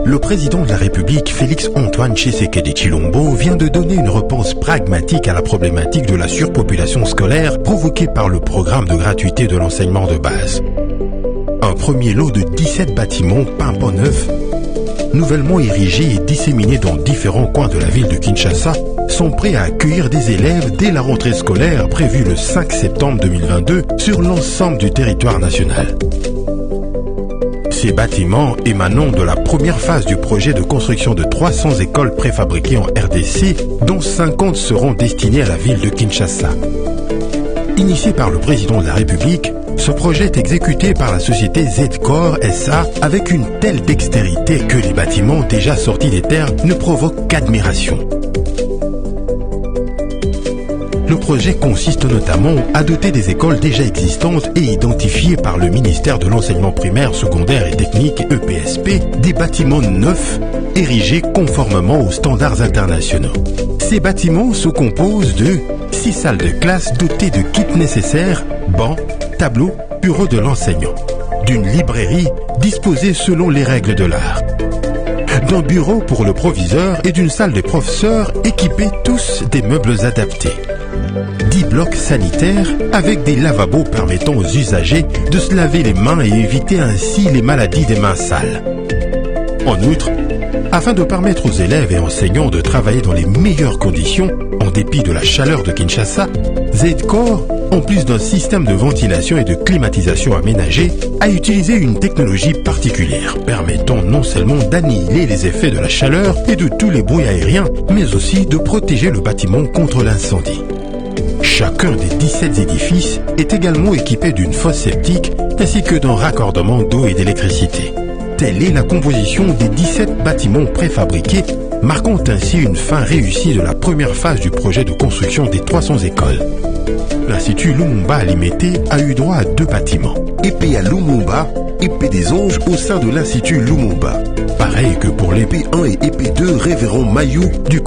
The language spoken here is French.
Le président de la République, Félix-Antoine Tshisekedi Tshilombo, vient de donner une réponse pragmatique à la problématique de la surpopulation scolaire provoquée par le programme de gratuité de l'enseignement de base. Un premier lot de 17 bâtiments pimpant neufs, nouvellement érigés et disséminés dans différents coins de la ville de Kinshasa, sont prêts à accueillir des élèves dès la rentrée scolaire prévue le 5 septembre 2022 sur l'ensemble du territoire national. Ces bâtiments émanant de la première phase du projet de construction de 300 écoles préfabriquées en RDC, dont 50 seront destinées à la ville de Kinshasa. Initié par le président de la République, ce projet est exécuté par la société Z-Corps SA avec une telle dextérité que les bâtiments déjà sortis des terres ne provoquent qu'admiration. Le projet consiste notamment à doter des écoles déjà existantes et identifiées par le ministère de l'Enseignement primaire, secondaire et technique EPSP des bâtiments neufs érigés conformément aux standards internationaux. Ces bâtiments se composent de 6 salles de classe dotées de kits nécessaires, bancs, tableaux, bureaux de l'enseignant, d'une librairie disposée selon les règles de l'art, d'un bureau pour le proviseur et d'une salle des professeurs équipés tous des meubles adaptés. 10 blocs sanitaires avec des lavabos permettant aux usagers de se laver les mains et éviter ainsi les maladies des mains sales. En outre, afin de permettre aux élèves et enseignants de travailler dans les meilleures conditions, en dépit de la chaleur de Kinshasa, Z-Corps, en plus d'un système de ventilation et de climatisation aménagé, a utilisé une technologie particulière, permettant non seulement d'annihiler les effets de la chaleur et de tous les bruits aériens, mais aussi de protéger le bâtiment contre l'incendie. Chacun des 17 édifices est également équipé d'une fosse septique ainsi que d'un raccordement d'eau et d'électricité. Telle est la composition des 17 bâtiments préfabriqués, marquant ainsi une fin réussie de la première phase du projet de construction des 300 écoles. L'Institut Lumumba à Limete a eu droit à 2 bâtiments. Épée à Lumumba, épée des anges au sein de l'Institut Lumumba. Pareil que pour l'épée 1 et épée 2 Révérend Mayou du